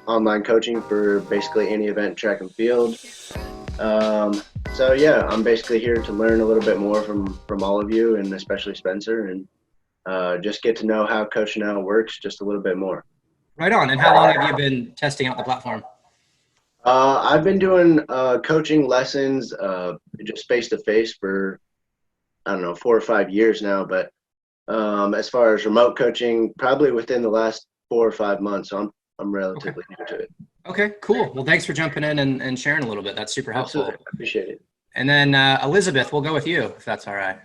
online coaching for basically any event, track and field. So yeah, I'm basically here to learn a little bit more from all of you, and especially Spencer, and just get to know how CoachNow works just a little bit more. Right on. And how long have you been testing out the platform? I've been doing coaching lessons just face to face for, I don't know, 4 or 5 years now. But as far as remote coaching, probably within the last 4 or 5 months. So I'm relatively new to it. Okay, cool. Well, thanks for jumping in and sharing a little bit. That's super helpful. Absolutely. I appreciate it. And then Elizabeth, we'll go with you if that's all right.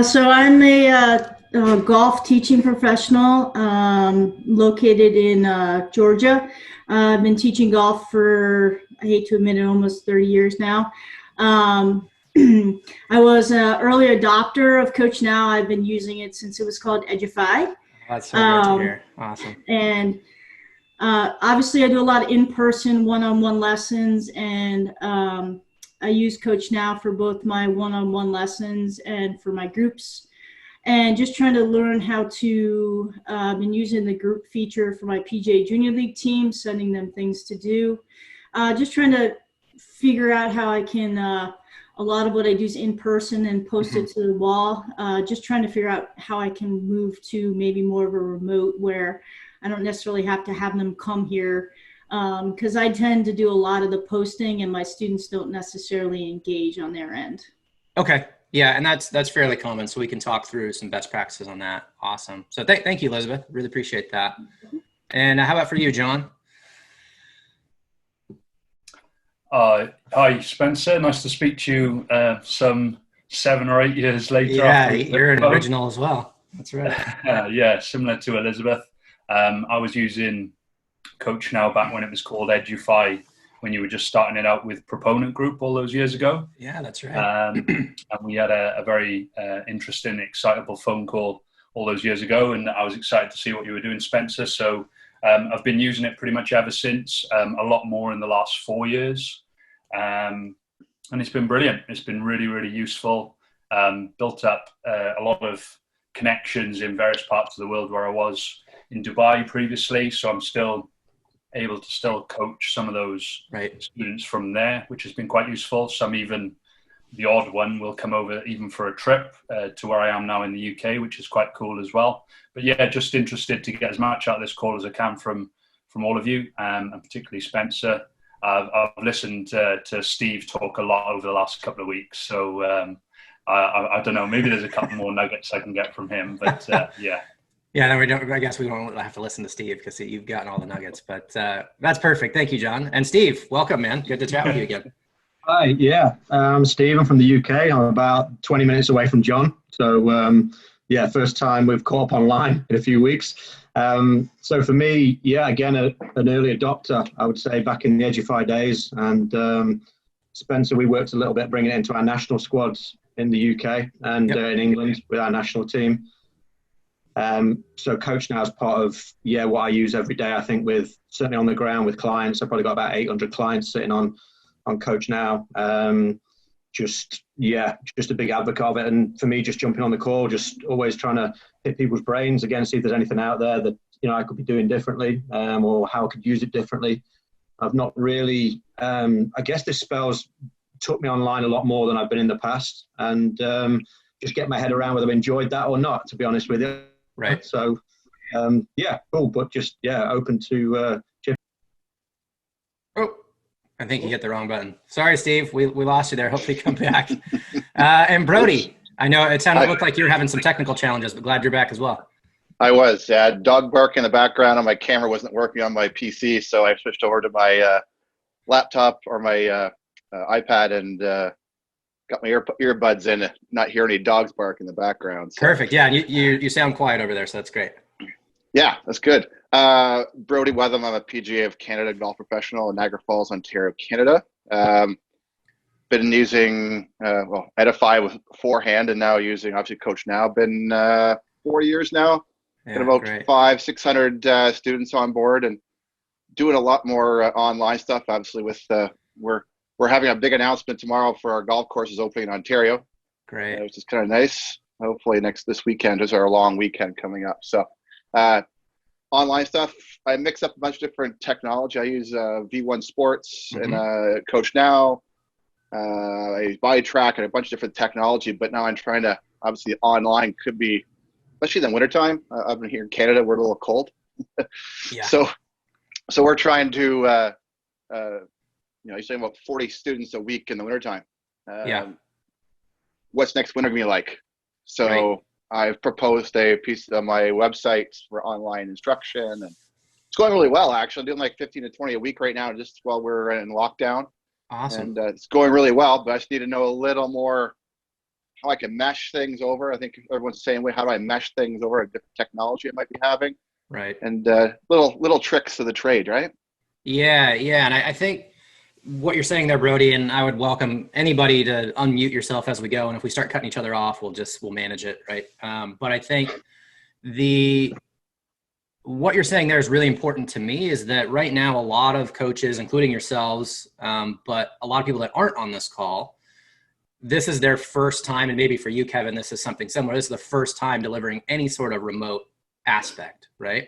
So I'm a golf teaching professional located in Georgia. I've been teaching golf for, I hate to admit it, almost 30 years now. I was an early adopter of CoachNow. I've been using it since it was called Edify. That's so great to hear. Awesome. And obviously I do a lot of in-person one-on-one lessons, and I use CoachNow for both my one-on-one lessons and for my groups, and just trying to learn how to, been using the group feature for my PGA Junior League team, sending them things to do. Just trying to figure out how I can, a lot of what I do is in person and post it to the wall. Just trying to figure out how I can move to maybe more of a remote where I don't necessarily have to have them come here. Because I tend to do a lot of the posting and my students don't necessarily engage on their end. Okay. Yeah. And that's fairly common. So we can talk through some best practices on that. Awesome. So thank you, Elizabeth. Really appreciate that. And how about for you, John? Hi, Spencer. Nice to speak to you some 7 or 8 years later. Yeah, you're an original as well. That's right. Yeah, similar to Elizabeth. I was using CoachNow back when it was called Edify, when you were just starting it out with Proponent Group all those years ago. Yeah, that's right. And we had a very interesting, excitable phone call all those years ago, and I was excited to see what you were doing, Spencer. So I've been using it pretty much ever since, a lot more in the last 4 years. And it's been brilliant. It's been really, really useful. Built up a lot of connections in various parts of the world where I was in Dubai previously. So I'm still able to still coach some of those students from there, which has been quite useful. Some, even the odd one, will come over even for a trip to where I am now in the UK, which is quite cool as well. But yeah, just interested to get as much out of this call as I can from all of you, and particularly Spencer. I've listened to Steve talk a lot over the last couple of weeks, so I don't know, maybe there's a couple more nuggets I can get from him, but yeah. Yeah, no, we don't. I guess we don't have to listen to Steve because you've gotten all the nuggets. But that's perfect. Thank you, John. And Steve, welcome, man. Good to chat with you again. Hi, yeah. I'm Steve. I'm from the UK. I'm about 20 minutes away from John. So, yeah, first time we've caught up online in a few weeks. So for me, yeah, again, an early adopter, I would say, back in the Edify days. And Spencer, we worked a little bit bringing it into our national squads in the UK and in England with our national team. So CoachNow is part of, what I use every day. I think with certainly on the ground with clients, I've probably got about 800 clients sitting on CoachNow. Just a big advocate of it. And for me, just jumping on the call, just always trying to hit people's brains again, see if there's anything out there that, I could be doing differently, or how I could use it differently. I've not really, I guess this spell's took me online a lot more than I've been in the past, and just get my head around whether I've enjoyed that or not, to be honest with you. Right. So, cool. But just, open to Oh, I think you hit the wrong button. Sorry, Steve. We lost you there. Hopefully you come back. And Brody, I know it looked like you were having some technical challenges, but glad you're back as well. I was. Yeah, dog bark in the background, and my camera wasn't working on my PC, so I switched over to my laptop or my iPad and got my earbuds in, not hear any dogs bark in the background. So. Perfect. Yeah, you sound quiet over there, so that's great. Yeah, that's good. Brody Wetham, I'm a PGA of Canada golf professional in Niagara Falls, Ontario, Canada. Been using Edify with forehand, and now using obviously CoachNow. Been 4 years now. Yeah, Got about great. 500-600 students on board, and doing a lot more online stuff. Obviously, with we're having a big announcement tomorrow for our golf courses opening in Ontario. Great. Which is kind of nice. Hopefully this weekend is our long weekend coming up. So online stuff. I mix up a bunch of different technology. I use V1 Sports and CoachNow. I use Body Track and a bunch of different technology. But now I'm trying to, obviously, online could be, especially in the wintertime. I've been here in Canada. We're a little cold. Yeah. So we're trying to, you're saying about 40 students a week in the wintertime. What's next winter going to be like? So right. I've proposed a piece of my website for online instruction, and it's going really well, actually. I'm doing like 15 to 20 a week right now, just while we're in lockdown. Awesome. And it's going really well, but I just need to know a little more how I can mesh things over. I think everyone's saying, how do I mesh things over a different technology I might be having? Right. And little tricks of the trade, right? Yeah. And I think what you're saying there, Brody, and I would welcome anybody to unmute yourself as we go. And if we start cutting each other off, we'll manage it. Right. But I think what you're saying there is really important to me, is that right now, a lot of coaches, including yourselves, but a lot of people that aren't on this call, this is their first time. And maybe for you, Kevin, this is something similar. This is the first time delivering any sort of remote aspect. Right.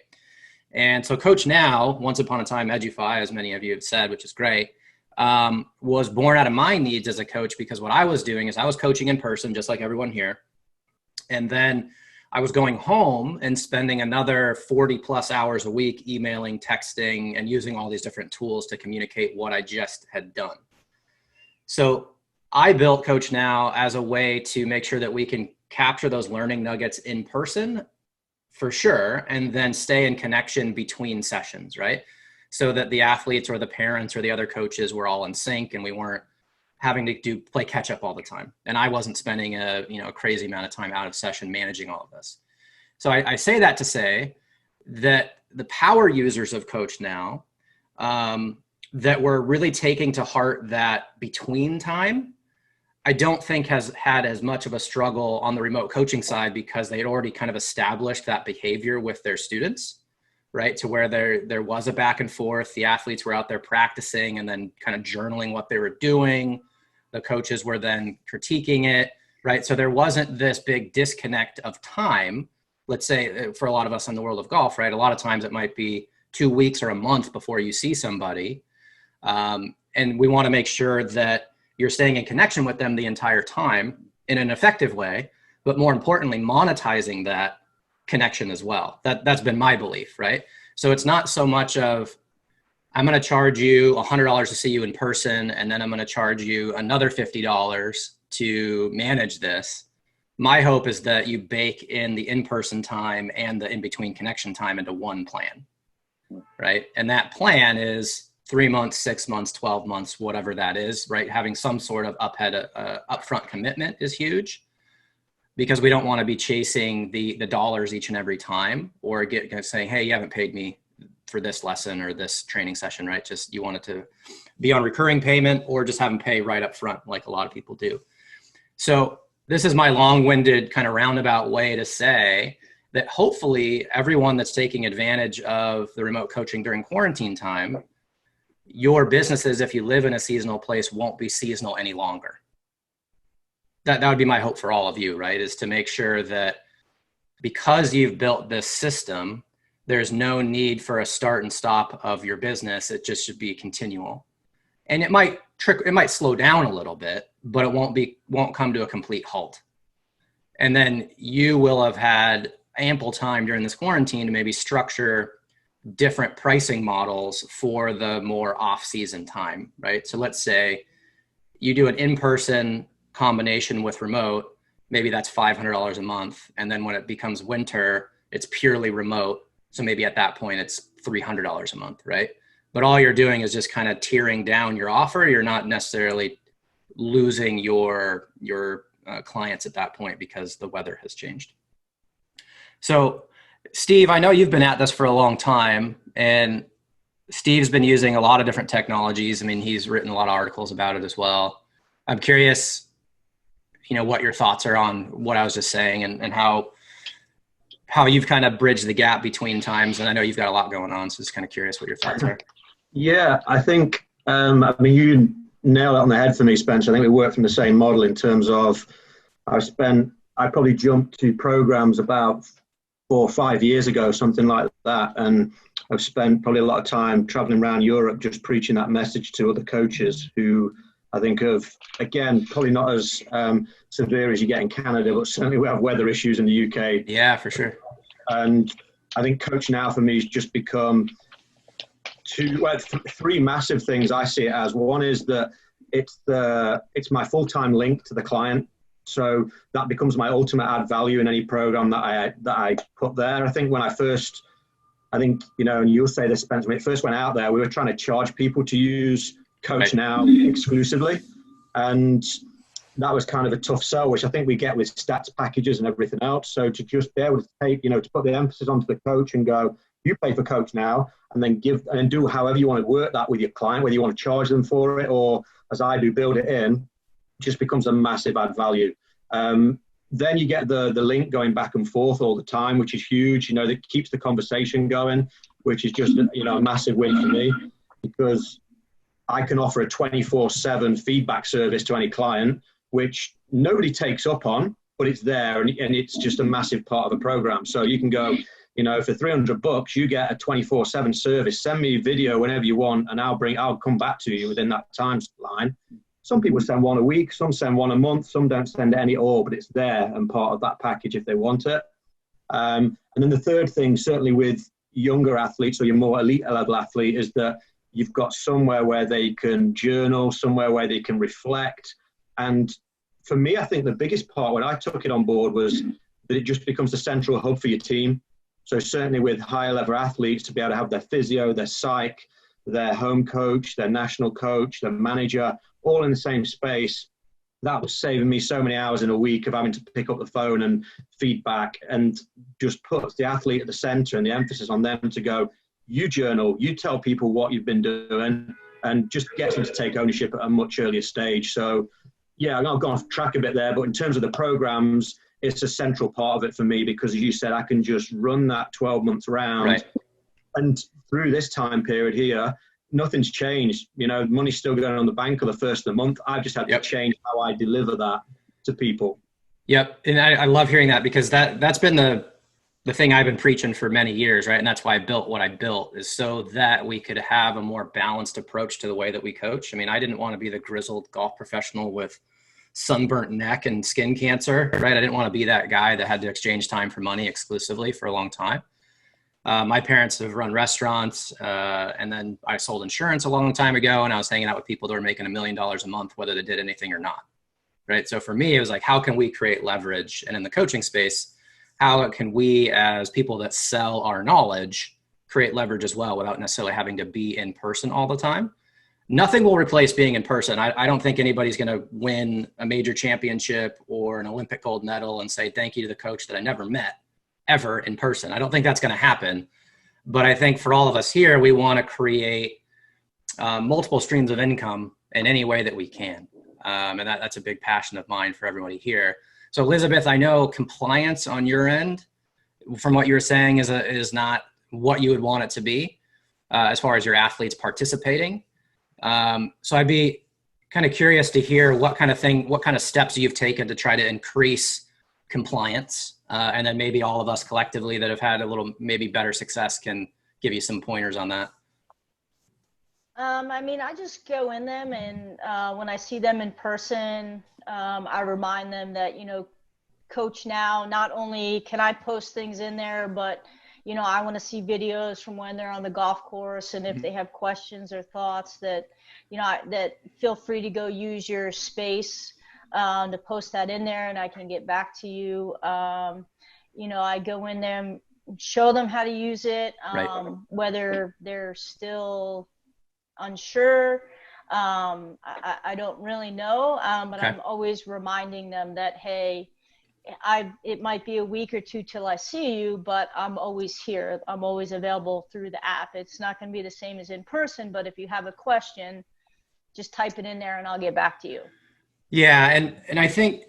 And so CoachNow, once upon a time, Edufy, as many of you have said, which is great, was born out of my needs as a coach, because what I was doing is I was coaching in person, just like everyone here. And then I was going home and spending another 40 plus hours a week emailing, texting, and using all these different tools to communicate what I just had done. So I built CoachNow as a way to make sure that we can capture those learning nuggets in person, for sure, and then stay in connection between sessions, right? So that the athletes or the parents or the other coaches were all in sync, and we weren't having to play catch up all the time. And I wasn't spending a crazy amount of time out of session managing all of this. So I say that to say that the power users of CoachNow, that were really taking to heart that between time, I don't think has had as much of a struggle on the remote coaching side, because they had already kind of established that behavior with their students. Right, to where there was a back and forth. The athletes were out there practicing and then kind of journaling what they were doing. The coaches were then critiquing it, right? So there wasn't this big disconnect of time. Let's say for a lot of us in the world of golf, right? A lot of times it might be 2 weeks or a month before you see somebody. And we want to make sure that you're staying in connection with them the entire time in an effective way, but more importantly, monetizing that connection as well. That's been my belief, right? So it's not so much of, I'm going to charge you $100 to see you in person, and then I'm going to charge you another $50 to manage this. My hope is that you bake in the in-person time and the in-between connection time into one plan, right? And that plan is 3 months, 6 months, 12 months, whatever that is, right? Having some sort of upfront commitment is huge, because we don't want to be chasing the dollars each and every time, or saying, hey, you haven't paid me for this lesson or this training session, right? Just, you want it to be on recurring payment, or just have them pay right up front, like a lot of people do. So this is my long-winded kind of roundabout way to say that hopefully everyone that's taking advantage of the remote coaching during quarantine time, your businesses, if you live in a seasonal place, won't be seasonal any longer. That would be my hope for all of you, right? Is to make sure that because you've built this system, there's no need for a start and stop of your business. It just should be continual. And it might slow down a little bit, but it won't come to a complete halt. And then you will have had ample time during this quarantine to maybe structure different pricing models for the more off-season time, right? So let's say you do an in-person combination with remote, maybe that's $500 a month. And then when it becomes winter, it's purely remote. So maybe at that point it's $300 a month, right? But all you're doing is just kind of tearing down your offer. You're not necessarily losing your clients at that point because the weather has changed. So Steve, I know you've been at this for a long time, and Steve's been using a lot of different technologies. I mean, he's written a lot of articles about it as well. I'm curious, what your thoughts are on what I was just saying, and how you've kind of bridged the gap between times. And I know you've got a lot going on, so just kind of curious what your thoughts are. Yeah, I think, you nailed it on the head for me, Spencer. I think we work from the same model in terms of I probably jumped to programs about 4 or 5 years ago, something like that. And I've spent probably a lot of time traveling around Europe just preaching that message to other coaches who I think of, again, probably not as severe as you get in Canada, but certainly we have weather issues in the UK. Yeah, for sure. And I think CoachNow for me has just become three massive things I see it as. One is that it's my full-time link to the client. So that becomes my ultimate add value in any program that I put there. I think when and you'll say this, Spencer, when it first went out there, we were trying to charge people to use CoachNow exclusively. And that was kind of a tough sell, which I think we get with stats packages and everything else. So to just be able to take, to put the emphasis onto the coach and go, you pay for CoachNow, and then do however you want to work that with your client, whether you want to charge them for it or, as I do, build it in, just becomes a massive add value. Then you get the link going back and forth all the time, which is huge. That keeps the conversation going, which is just a massive win for me, because I can offer a 24/7 feedback service to any client, which nobody takes up on, but it's there, and it's just a massive part of the program. So you can go, for $300, you get a 24/7 service. Send me a video whenever you want, and I'll come back to you within that timeline. Some people send one a week, some send one a month, some don't send any at all, but it's there and part of that package if they want it. And then the third thing, certainly with younger athletes or your more elite level athlete, is that you've got somewhere where they can journal, somewhere where they can reflect. And for me, I think the biggest part when I took it on board was that it just becomes the central hub for your team. So certainly with higher level athletes, to be able to have their physio, their psych, their home coach, their national coach, their manager, all in the same space, that was saving me so many hours in a week of having to pick up the phone and feedback, and just puts the athlete at the center and the emphasis on them to go, you journal, you tell people what you've been doing, and just gets them to take ownership at a much earlier stage. So yeah, I've gone off track a bit there, but in terms of the programs, it's a central part of it for me, because as you said, I can just run that 12 months round. Right. And through this time period here, nothing's changed. Money's still going on the bank on the first of the month. I've just had to change how I deliver that to people. Yep. And I love hearing that, because that's been the thing I've been preaching for many years, right? And that's why I built what I built, is so that we could have a more balanced approach to the way that we coach. I mean, I didn't want to be the grizzled golf professional with sunburnt neck and skin cancer, right? I didn't want to be that guy that had to exchange time for money exclusively for a long time. My parents have run restaurants, and then I sold insurance a long time ago, and I was hanging out with people that were making $1 million a month, whether they did anything or not, right? So for me, it was like, how can we create leverage? And in the coaching space, how can we, as people that sell our knowledge, create leverage as well without necessarily having to be in person all the time? Nothing will replace being in person. I don't think anybody's going to win a major championship or an Olympic gold medal and say thank you to the coach that I never met ever in person. I don't think that's going to happen. But I think for all of us here, we want to create multiple streams of income in any way that we can. And that's a big passion of mine for everybody here. So Elizabeth, I know compliance on your end, from what you were saying, is not what you would want it to be as far as your athletes participating. So I'd be kind of curious to hear what kind of steps you've taken to try to increase compliance. And then maybe all of us collectively that have had a little maybe better success can give you some pointers on that. I just go in them, and when I see them in person, I remind them that, CoachNow, not only can I post things in there, but, I want to see videos from when they're on the golf course. And if they have questions or thoughts that feel free to go use your space to post that in there, and I can get back to you. I go in there and show them how to use it, whether they're still unsure. I don't really know, but I'm always reminding them that, hey, it might be a week or two till I see you, but I'm always here. I'm always available through the app. It's not going to be the same as in person, but if you have a question, just type it in there and I'll get back to you. Yeah. And I think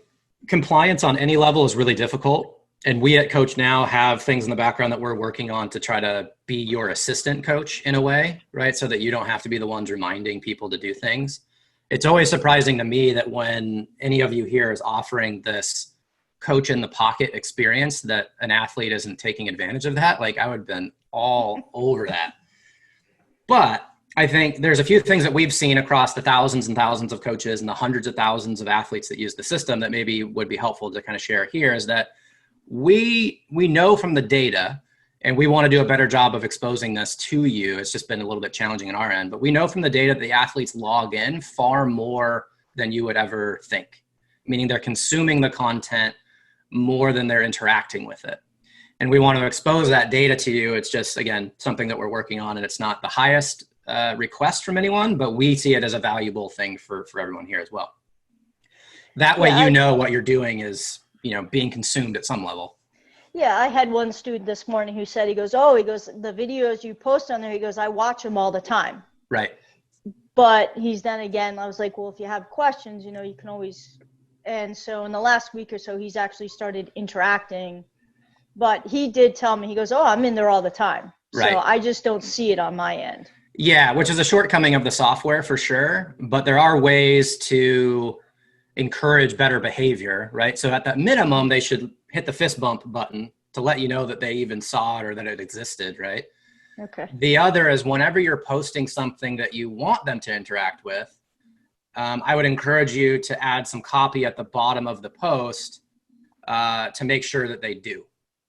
compliance on any level is really difficult. And we at CoachNow have things in the background that we're working on to try to be your assistant coach in a way, right? So that you don't have to be the ones reminding people to do things. It's always surprising to me that when any of you here is offering this coach in the pocket experience that an athlete isn't taking advantage of that, like I would have been all over that. But I think there's a few things that we've seen across the thousands and thousands of coaches and the hundreds of thousands of athletes that use the system that maybe would be helpful to kind of share here, is that we know from the data, and we want to do a better job of exposing this to you. It's just been a little bit challenging on our end, but we know from the data that the athletes log in far more than you would ever think, meaning they're consuming the content more than they're interacting with it. And we want to expose that data to you. It's just, again, something that we're working on, and it's not the highest request from anyone, but we see it as a valuable thing for everyone here as well. That way, you know what you're doing is, being consumed at some level. Yeah, I had one student this morning who said, he goes, the videos you post on there, he goes, I watch them all the time. Right. But then again, I was like, well, if you have questions, you can always, and so in the last week or so, he's actually started interacting, but he did tell me, he goes, I'm in there all the time. Right. So I just don't see it on my end. Yeah, which is a shortcoming of the software for sure, but there are ways to encourage better behavior, right? So at that minimum, they should hit the fist bump button to let you know that they even saw it or that it existed, right? Okay. The other is whenever you're posting something that you want them to interact with, I would encourage you to add some copy at the bottom of the post to make sure that they do,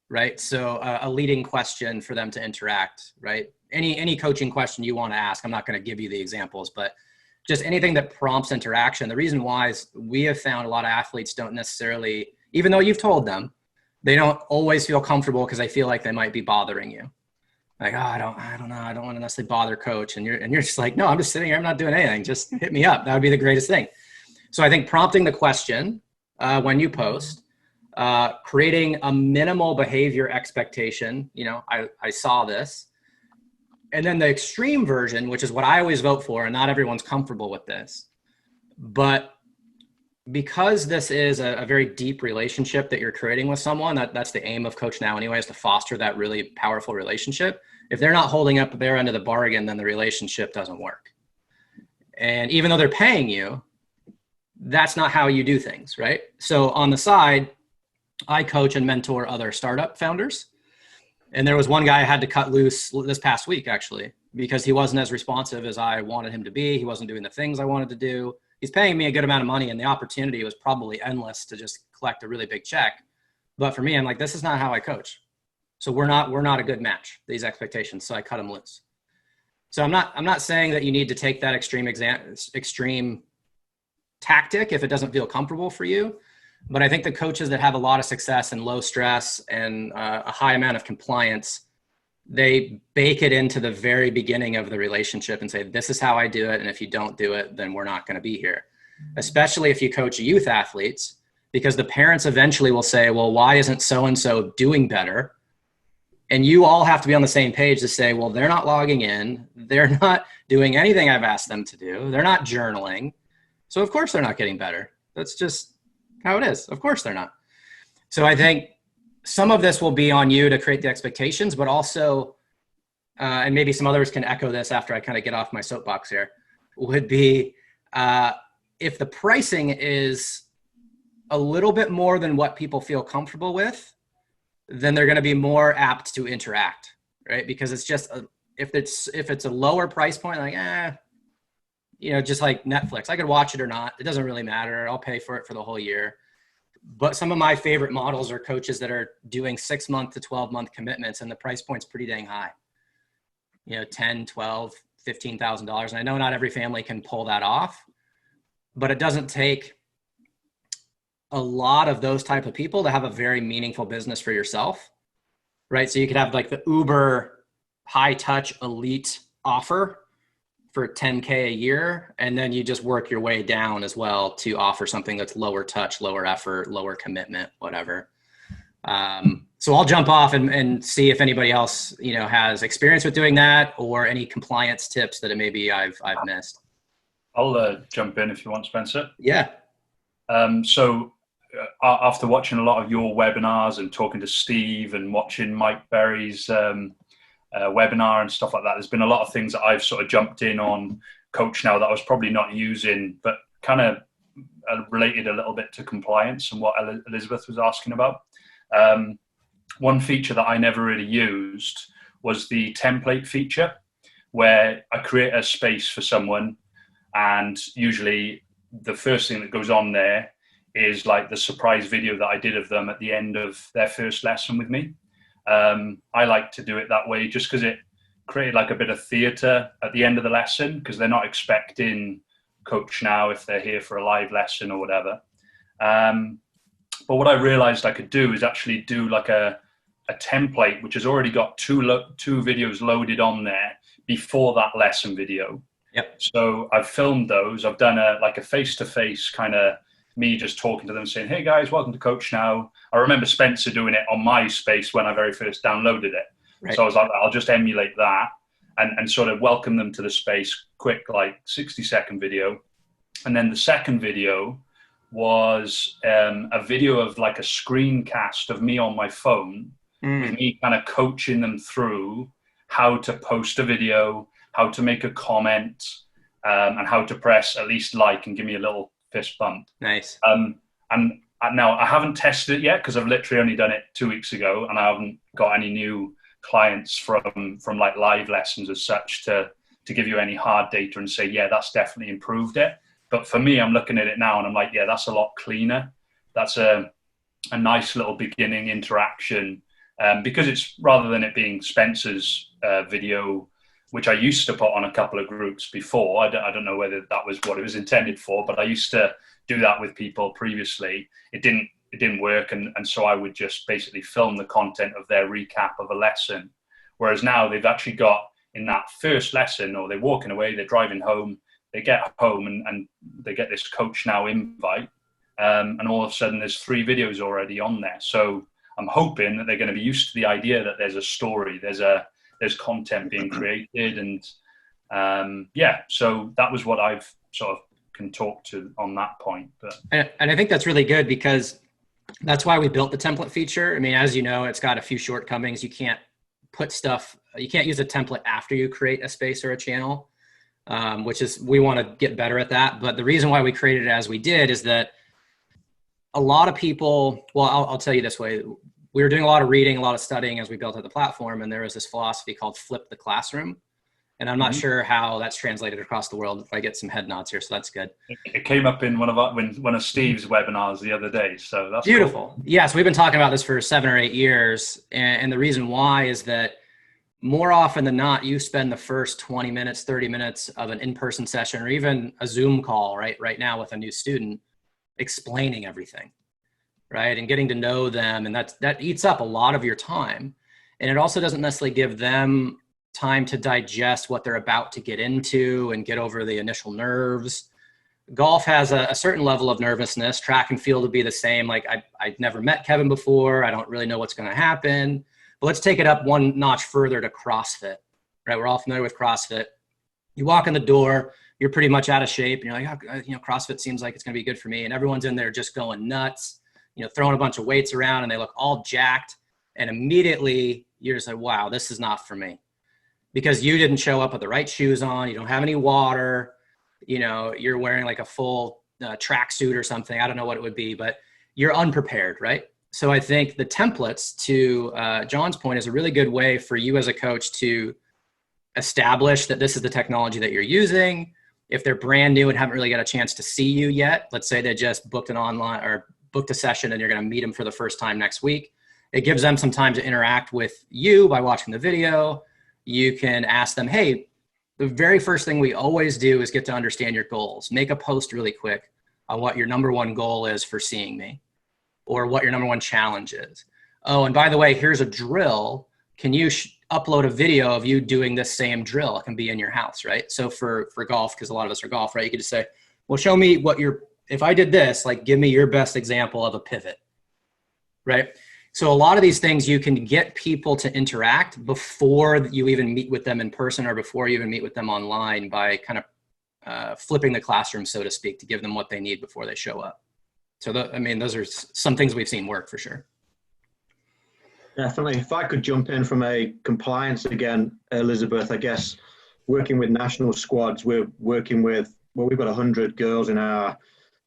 right? So a leading question for them to interact, right? Any coaching question you want to ask, I'm not going to give you the examples, but just anything that prompts interaction. The reason why is we have found a lot of athletes don't necessarily, even though you've told them, they don't always feel comfortable because they feel like they might be bothering you. Like, I don't know. I don't want to necessarily bother coach. And you're just like, no, I'm just sitting here. I'm not doing anything. Just hit me up. That would be the greatest thing. So I think prompting the question when you post, creating a minimal behavior expectation. I saw this. And then the extreme version, which is what I always vote for, and not everyone's comfortable with this, but because this is a very deep relationship that you're creating with someone, that's the aim of CoachNow anyway, is to foster that really powerful relationship. If they're not holding up their end of the bargain, then the relationship doesn't work. And even though they're paying you, that's not how you do things, right? So on the side, I coach and mentor other startup founders. And there was one guy I had to cut loose this past week, actually, because he wasn't as responsive as I wanted him to be. He wasn't doing the things I wanted to do. He's paying me a good amount of money, and the opportunity was probably endless to just collect a really big check. But for me, I'm like, this is not how I coach. So we're not a good match, these expectations. So I cut them loose. So I'm not saying that you need to take that extreme tactic if it doesn't feel comfortable for you. But I think the coaches that have a lot of success and low stress and a high amount of compliance, they bake it into the very beginning of the relationship and say, this is how I do it. And if you don't do it, then we're not going to be here. Especially if you coach youth athletes, because the parents eventually will say, well, why isn't so-and-so doing better? And you all have to be on the same page to say, well, they're not logging in. They're not doing anything I've asked them to do. They're not journaling. So of course they're not getting better. That's just how it is. Of course they're not. So I think some of this will be on you to create the expectations, but also, and maybe some others can echo this after I kind of get off my soapbox here, would be if the pricing is a little bit more than what people feel comfortable with, then they're going to be more apt to interact, right? Because it's just, if it's a lower price point, like, just like Netflix, I could watch it or not. It doesn't really matter. I'll pay for it for the whole year. But some of my favorite models are coaches that are doing 6 month to 12-month commitments, and the price point's pretty dang high. $10, $12, $15,000. And I know not every family can pull that off, but it doesn't take a lot of those type of people to have a very meaningful business for yourself, right? So you could have like the Uber high touch elite offer for $10K a year. And then you just work your way down as well to offer something that's lower touch, lower effort, lower commitment, whatever. So I'll jump off and see if anybody else, has experience with doing that or any compliance tips that maybe I've missed. I'll jump in if you want, Spencer. Yeah. So after watching a lot of your webinars and talking to Steve and watching Mike Berry's webinar and stuff like that, there's been a lot of things that I've sort of jumped in on CoachNow that I was probably not using, but kind of related a little bit to compliance and what Elizabeth was asking about. One feature that I never really used was the template feature, where I create a space for someone, and usually the first thing that goes on there is like the surprise video that I did of them at the end of their first lesson with me. I like to do it that way just because it created like a bit of theatre at the end of the lesson, because they're not expecting CoachNow if they're here for a live lesson or whatever. But what I realized I could do is actually do like a template which has already got two videos loaded on there before that lesson video. Yep. So I've filmed those. I've done a face-to-face kind of me just talking to them saying, hey guys, welcome to CoachNow. I remember Spencer doing it on MySpace when I very first downloaded it. Right. So I was like, I'll just emulate that and sort of welcome them to the space, quick, like 60-second video. And then the second video was a video of like a screencast of me on my phone, with me kind of coaching them through how to post a video, how to make a comment, and how to press at least like and give me a little fist bump. Nice. And now I haven't tested it yet because I've literally only done it 2 weeks ago, and I haven't got any new clients from like live lessons as such to give you any hard data and say, yeah, that's definitely improved it. But for me, I'm looking at it now and I'm like, yeah, that's a lot cleaner. That's a nice little beginning interaction, because it's, rather than it being Spencer's video, which I used to put on a couple of groups before. I don't know whether that was what it was intended for, but I used to do that with people previously. It didn't work, and so I would just basically film the content of their recap of a lesson. Whereas now they've actually got, in that first lesson, or they're walking away, they're driving home, they get home and they get this CoachNow invite, and all of a sudden there's 3 videos already on there. So I'm hoping that they're going to be used to the idea that there's a story, there's content being created, and so that was what I've sort of can talk to on that point. But and I think that's really good, because that's why we built the template feature. I mean, as you know, it's got a few shortcomings. You can't use a template after you create a space or a channel, which is, we want to get better at that. But the reason why we created it as we did is that a lot of people, well, I'll tell you this way. We were doing a lot of reading, a lot of studying as we built out the platform, and there was this philosophy called flip the classroom. And I'm not sure how that's translated across the world. If I get some head nods here, so that's good. It came up in one of Steve's webinars the other day, so that's beautiful. Cool. Yes, we've been talking about this for 7 or 8 years, and the reason why is that more often than not, you spend the first 20 minutes, 30 minutes of an in-person session, or even a Zoom call right now with a new student, explaining everything, right? And getting to know them. And that eats up a lot of your time. And it also doesn't necessarily give them time to digest what they're about to get into and get over the initial nerves. Golf has a certain level of nervousness. Track and field would be the same. Like I've never met Kevin before. I don't really know what's going to happen. But let's take it up one notch further to CrossFit, right? We're all familiar with CrossFit. You walk in the door, you're pretty much out of shape, and you're like, oh, CrossFit seems like it's going to be good for me. And everyone's in there just going nuts, throwing a bunch of weights around, and they look all jacked. And immediately you're just like, wow, this is not for me, because you didn't show up with the right shoes on. You don't have any water. You're wearing like a full tracksuit or something. I don't know what it would be, but you're unprepared, right? So I think the templates, to John's point, is a really good way for you as a coach to establish that this is the technology that you're using. If they're brand new and haven't really got a chance to see you yet, let's say they just booked an online or booked a session and you're going to meet them for the first time next week. It gives them some time to interact with you by watching the video. You can ask them, hey, the very first thing we always do is get to understand your goals. Make a post really quick on what your number one goal is for seeing me, or what your number one challenge is. Oh, and by the way, here's a drill. Can you upload a video of you doing this same drill? It can be in your house, right? So for golf, because a lot of us are golf, right? You could just say, well, show me if I did this, like give me your best example of a pivot, right? So a lot of these things you can get people to interact before you even meet with them in person, or before you even meet with them online, by kind of flipping the classroom, so to speak, to give them what they need before they show up. So, those are some things we've seen work for sure. Definitely. If I could jump in from a compliance again, Elizabeth, I guess working with national squads, we're working with, we've got 100 girls in our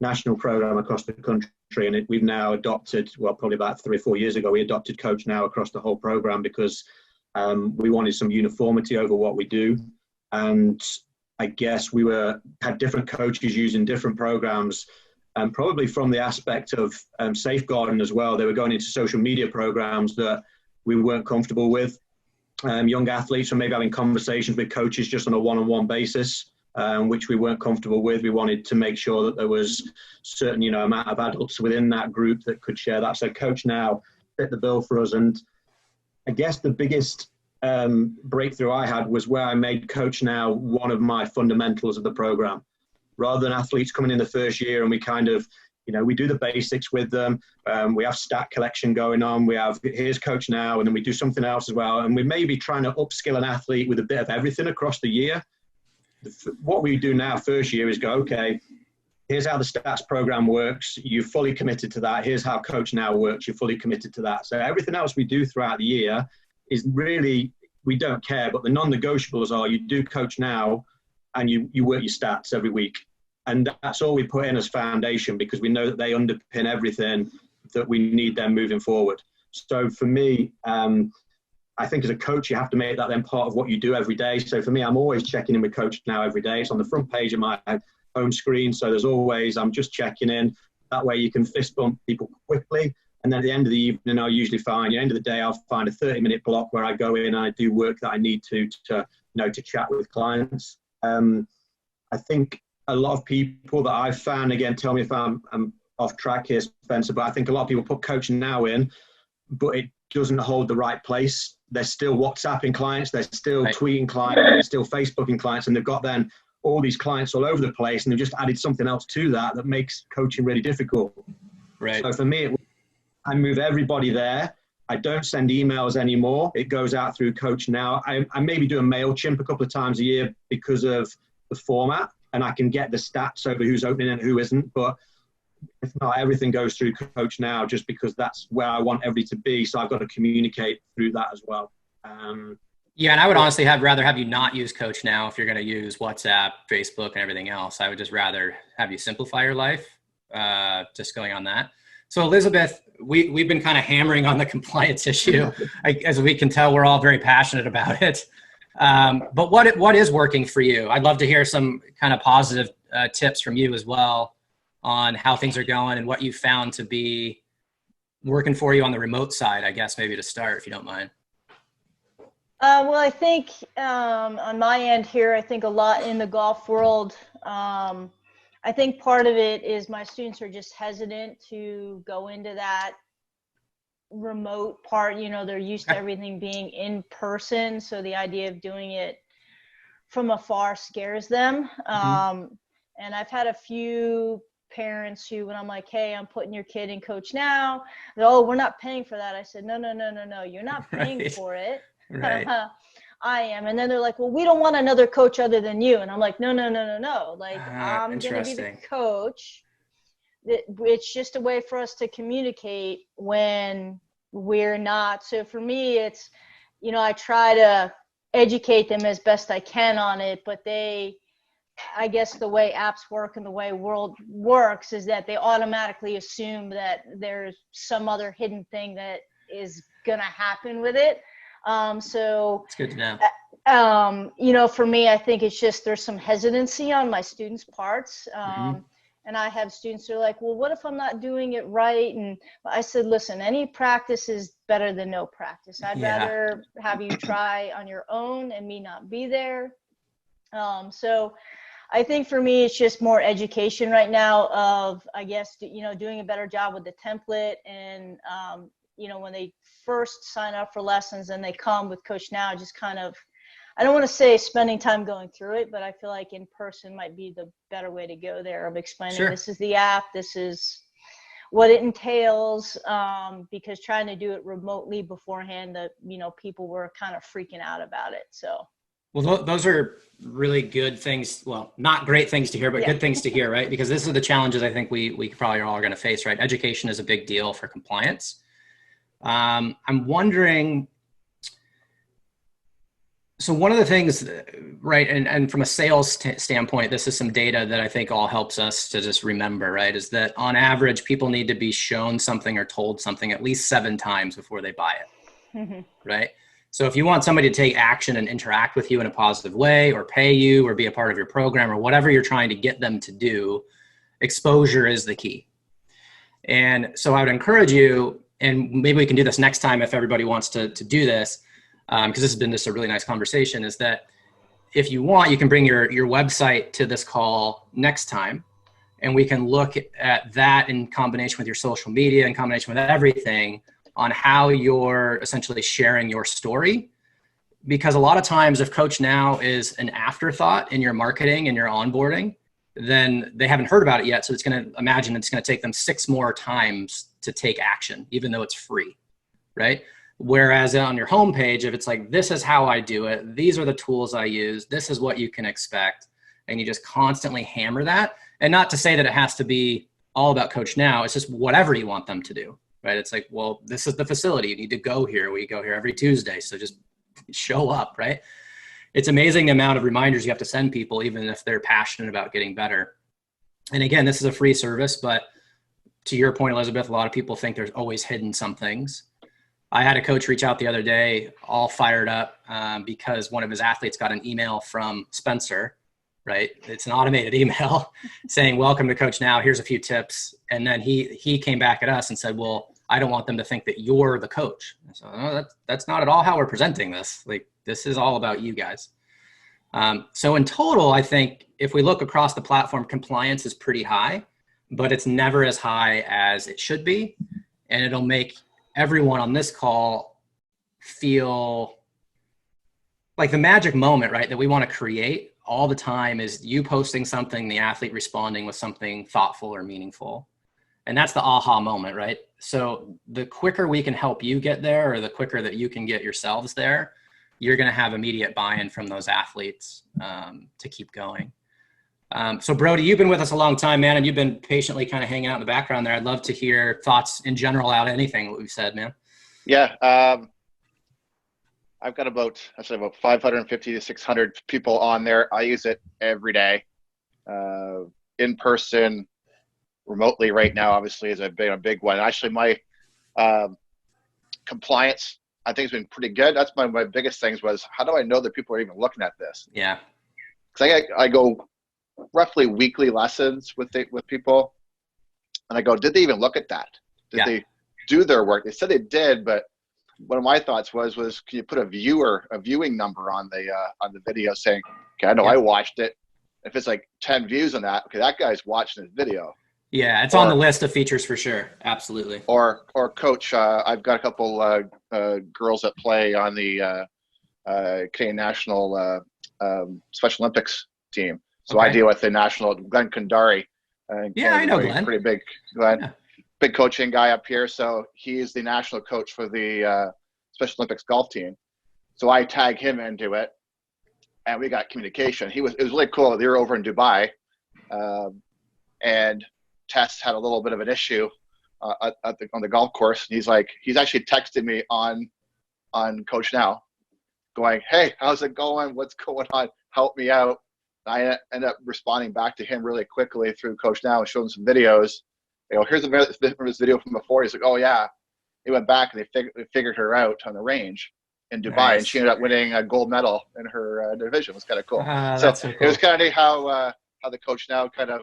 national program across the country, and we've now adopted, well, probably about 3 or 4 years ago, we adopted CoachNow across the whole program because we wanted some uniformity over what we do. And I guess we had different coaches using different programs, and probably from the aspect of safeguarding as well. They were going into social media programs that we weren't comfortable with. Young athletes were maybe having conversations with coaches just on a one-on-one basis, which we weren't comfortable with. We wanted to make sure that there was certain, amount of adults within that group that could share that. So CoachNow fit the bill for us. And I guess the biggest breakthrough I had was where I made CoachNow one of my fundamentals of the program. Rather than athletes coming in the first year and we kind of, we do the basics with them. We have stat collection going on. We have, here's CoachNow, and then we do something else as well. And we may be trying to upskill an athlete with a bit of everything across the year. What we do now first year is go, okay, here's how the stats program works. You're fully committed to that. Here's how CoachNow works. You're fully committed to that. So everything else we do throughout the year is really, we don't care, but the non-negotiables are you do CoachNow and you work your stats every week. And that's all we put in as foundation because we know that they underpin everything that we need them moving forward. So for me, I think as a coach, you have to make that then part of what you do every day. So for me, I'm always checking in with CoachNow every day. It's on the front page of my home screen. So there's always, I'm just checking in. That way you can fist bump people quickly. And then at the end of the evening, I'll usually find, at the end of the day, I'll find a 30-minute block where I go in and I do work that I need to chat with clients. I think a lot of people that I've found, again, tell me if I'm off track here, Spencer, but I think a lot of people put CoachNow in, but it doesn't hold the right place. They're still WhatsApping clients, they're still tweeting clients, they're still Facebooking clients, and they've got then all these clients all over the place, and they've just added something else to that makes coaching really difficult. Right. So for me, I move everybody there. I don't send emails anymore. It goes out through CoachNow. I maybe do a MailChimp a couple of times a year because of the format, and I can get the stats over who's opening and who isn't. But if not, everything goes through CoachNow just because that's where I want everybody to be. So I've got to communicate through that as well. Yeah, and I would honestly rather have you not use CoachNow if you're going to use WhatsApp, Facebook, and everything else. I would just rather have you simplify your life, just going on that. So Elizabeth, we've been kind of hammering on the compliance issue. As we can tell, we're all very passionate about it. But what is working for you? I'd love to hear some kind of positive tips from you as well on how things are going and what you found to be working for you on the remote side, I guess, maybe to start, if you don't mind. Well, I think on my end here, I think a lot in the golf world, I think part of it is my students are just hesitant to go into that remote part. They're used to everything being in person. So the idea of doing it from afar scares them. And I've had a few parents who, when I'm like, hey, I'm putting your kid in CoachNow, oh, we're not paying for that. I said, no, you're not paying for it. Right. I am. And then they're like, well, we don't want another coach other than you. And I'm like, no. Like, I'm going to be the coach. It's just a way for us to communicate when we're not. So for me, it's, I try to educate them as best I can on it, but I guess the way apps work and the way world works is that they automatically assume that there's some other hidden thing that is going to happen with it. So it's good to know. For me, I think it's just, there's some hesitancy on my students' parts. And I have students who are like, well, what if I'm not doing it right? And I said, listen, any practice is better than no practice. I'd rather have you try on your own and me not be there. So I think for me, it's just more education right now of, I guess, doing a better job with the template. And, when they first sign up for lessons and they come with CoachNow, just kind of, I don't want to say spending time going through it, but I feel like in person might be the better way to go there, of explaining This is the app, this is what it entails, because trying to do it remotely beforehand, people were kind of freaking out about it. So. Well, those are really good things. Well, not great things to hear, but good things to hear, right? Because this is the challenges I think we probably are all going to face, right? Education is a big deal for compliance. I'm wondering, So one of the things, right, and from a sales standpoint, this is some data that I think all helps us to just remember, right, is that on average, people need to be shown something or told something at least 7 times before they buy it, right? So if you want somebody to take action and interact with you in a positive way, or pay you, or be a part of your program, or whatever you're trying to get them to do, exposure is the key. And so I would encourage you, and maybe we can do this next time if everybody wants to do this, because this has been just a really nice conversation, is that if you want, you can bring your website to this call next time, and we can look at that in combination with your social media, in combination with everything, on how you're essentially sharing your story. Because a lot of times if CoachNow is an afterthought in your marketing and your onboarding, then they haven't heard about it yet. So it's going to take them 6 more times to take action, even though it's free, right? Whereas on your homepage, if it's like, this is how I do it, these are the tools I use, this is what you can expect, and you just constantly hammer that. And not to say that it has to be all about CoachNow, it's just whatever you want them to do, right? It's like, well, this is the facility, you need to go here. We go here every Tuesday, so just show up, right? It's amazing the amount of reminders you have to send people, even if they're passionate about getting better. And again, this is a free service, but to your point, Elizabeth, a lot of people think there's always hidden some things. I had a coach reach out the other day, all fired up because one of his athletes got an email from Spencer, right? It's an automated email saying, welcome to CoachNow, here's a few tips. And then he came back at us and said, well, I don't want them to think that you're the coach. So no, that's not at all how we're presenting this. Like, this is all about you guys. So in total, I think if we look across the platform, compliance is pretty high, but it's never as high as it should be. And it'll make everyone on this call feel like the magic moment, right, that we want to create all the time is you posting something, the athlete responding with something thoughtful or meaningful. And that's the aha moment, right? So the quicker we can help you get there, or the quicker that you can get yourselves there, you're going to have immediate buy-in from those athletes to keep going. So Brody, you've been with us a long time, man, and you've been patiently kind of hanging out in the background there. I'd love to hear thoughts in general out of anything that we've said, man. Yeah. I've got about 550 to 600 people on there. I use it every day, in person, remotely right now, obviously, is a big one. Actually, my compliance, I think, has been pretty good. That's my biggest things was, how do I know that people are even looking at this? Yeah. Because I go roughly weekly lessons with people, and I go, did they even look at that? Did they do their work? They said they did, but one of my thoughts was can you put a viewing number on the video saying, okay, I know I watched it. If it's like 10 views on that, okay, that guy's watching this video. Yeah, it's on the list of features for sure. Absolutely. Or coach, I've got a couple girls that play on the Canadian national Special Olympics team. So I deal with the national, Glenn Kandari. I know Glenn. Pretty big Glenn, big coaching guy up here. So he's the national coach for the Special Olympics golf team. So I tag him into it, and we got communication. It was really cool. They were over in Dubai, and Tess had a little bit of an issue on the golf course. And he's actually texted me on CoachNow, going, "Hey, how's it going? What's going on? Help me out." I ended up responding back to him really quickly through CoachNow and showing some videos. Here's this video from before. He's like, "Oh yeah," he went back and they figured her out on the range in Dubai, and she ended up winning a gold medal in her division. It was kind of cool. So cool. It was kind of neat how the CoachNow kind of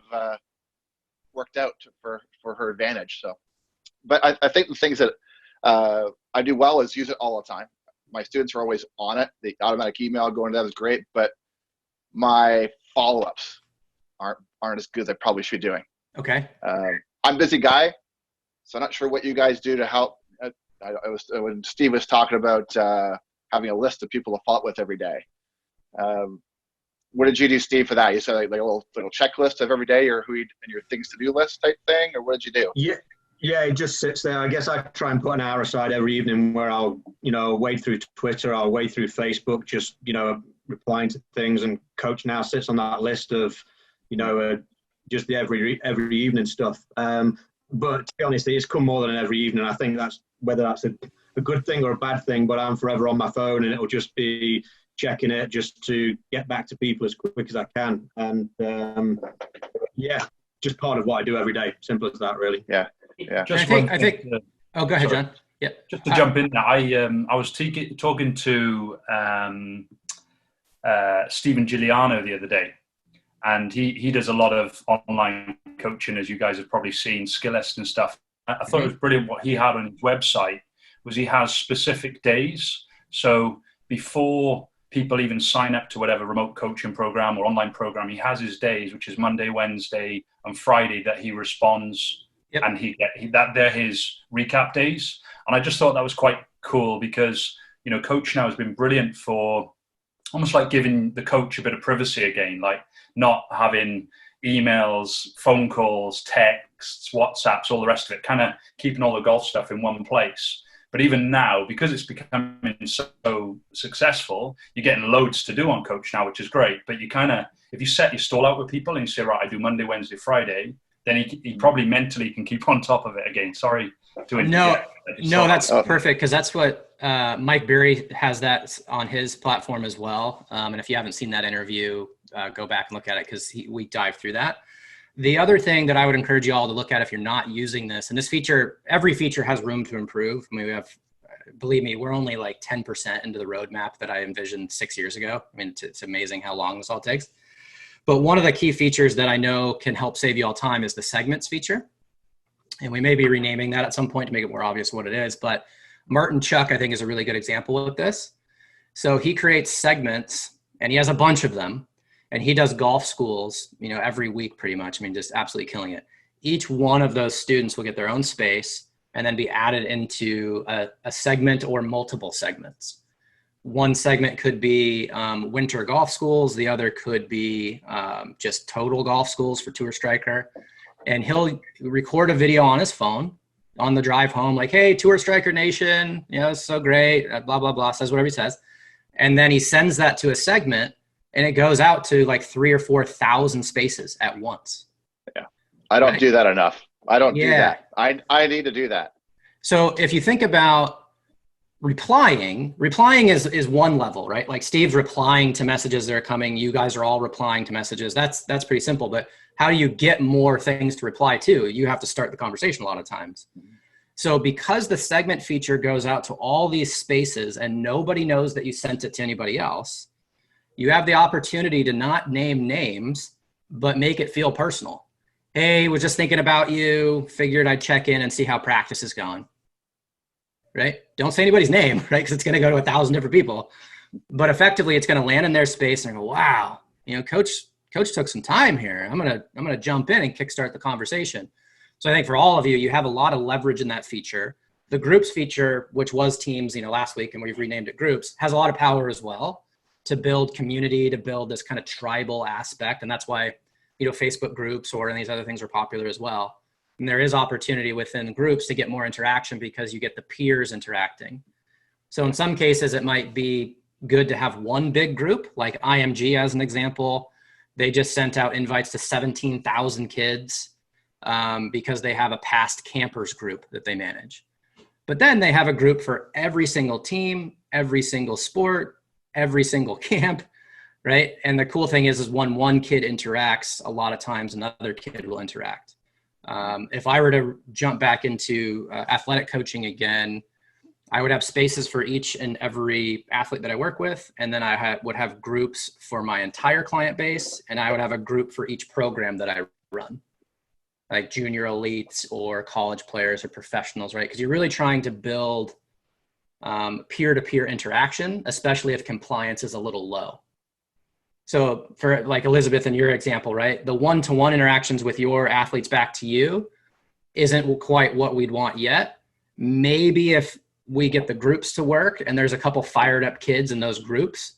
worked out for her advantage. So, but I think the things that I do well is use it all the time. My students are always on it. The automatic email going to them is great, but my follow-ups aren't as good as I probably should be doing. Okay. I'm a busy guy, so I'm not sure what you guys do to help. When Steve was talking about having a list of people to follow up with every day. What did you do, Steve, for that? You said like a little checklist of every day, or and your things to do list type thing, or what did you do? Yeah, it just sits there. I guess I try and put an hour aside every evening where I'll, wade through Twitter, I'll wade through Facebook, just, replying to things, and CoachNow sits on that list of, just the every evening stuff. But to be honest, it's come more than every evening. I think that's whether that's a good thing or a bad thing, but I'm forever on my phone, and it'll just be, checking it just to get back to people as quick as I can. And yeah, just part of what I do every day. Simple as that, really. Yeah. Just I think. Oh, go ahead, sorry. John. Yeah. Just to jump in there, I was talking to Stephen Giuliano the other day, and he does a lot of online coaching, as you guys have probably seen, Skillest and stuff. I thought it was brilliant what he had on his website was he has specific days. So before people even sign up to whatever remote coaching program or online program, he has his days, which is Monday, Wednesday, and Friday, that he responds. Yep. And they're his recap days. And I just thought that was quite cool because, you know, CoachNow has been brilliant for almost like giving the coach a bit of privacy again, like not having emails, phone calls, texts, WhatsApps, all the rest of it, kind of keeping all the golf stuff in one place. But even now, because it's becoming so successful, you're getting loads to do on CoachNow, which is great. But you kind of, if you set your stall out with people and you say, right, I do Monday, Wednesday, Friday, then he probably mentally can keep on top of it again. Sorry to interject. No, that's perfect, because that's what Mike Berry has that on his platform as well. And if you haven't seen that interview, go back and look at it, because we dive through that. The other thing that I would encourage you all to look at if you're not using this, and this feature, every feature has room to improve. I mean, we have, believe me, we're only like 10% into the roadmap that I envisioned 6 years ago. I mean, it's amazing how long this all takes. But one of the key features that I know can help save you all time is the segments feature. And we may be renaming that at some point to make it more obvious what it is. But Martin Chuck, I think, is a really good example of this. So he creates segments, and he has a bunch of them. And he does golf schools, you know, every week pretty much. I mean, just absolutely killing it. Each one of those students will get their own space and then be added into a segment or multiple segments. One segment could be winter golf schools. The other could be just total golf schools for Tour Striker. And he'll record a video on his phone on the drive home, like, hey, Tour Striker Nation, you know, it's so great, blah, blah, blah, says whatever he says. And then he sends that to a segment, and it goes out to like 3,000 or 4,000 spaces at once. Yeah. I don't do that enough. I don't do that. I need to do that. So if you think about replying is one level, right? Like Steve's replying to messages that are coming. You guys are all replying to messages. That's pretty simple. But how do you get more things to reply to? You have to start the conversation a lot of times. So because the segment feature goes out to all these spaces and nobody knows that you sent it to anybody else, you have the opportunity to not name names, but make it feel personal. Hey, was just thinking about you, figured I'd check in and see how practice is going, right? Don't say anybody's name, right? Because it's going to go to 1,000 different people. But effectively, it's going to land in their space and go, wow, you know, coach took some time here. I'm gonna jump in and kickstart the conversation. So I think for all of you, you have a lot of leverage in that feature. The groups feature, which was teams, you know, last week, and we've renamed it groups, has a lot of power as well to build community, to build this kind of tribal aspect. And that's why, you know, Facebook groups or these other things are popular as well. And there is opportunity within groups to get more interaction because you get the peers interacting. So in some cases, it might be good to have one big group, like IMG as an example. They just sent out invites to 17,000 kids because they have a past campers group that they manage. But then they have a group for every single team, every single sport, every single camp, right? And the cool thing is when one kid interacts, a lot of times another kid will interact. If I were to jump back into athletic coaching again, I would have spaces for each and every athlete that I work with. And then I would have groups for my entire client base. And I would have a group for each program that I run, like junior elites or college players or professionals, right? Because you're really trying to build peer-to-peer interaction, especially if compliance is a little low. So for like Elizabeth in your example, right? The one-to-one interactions with your athletes back to you isn't quite what we'd want yet. Maybe if we get the groups to work and there's a couple fired up kids in those groups,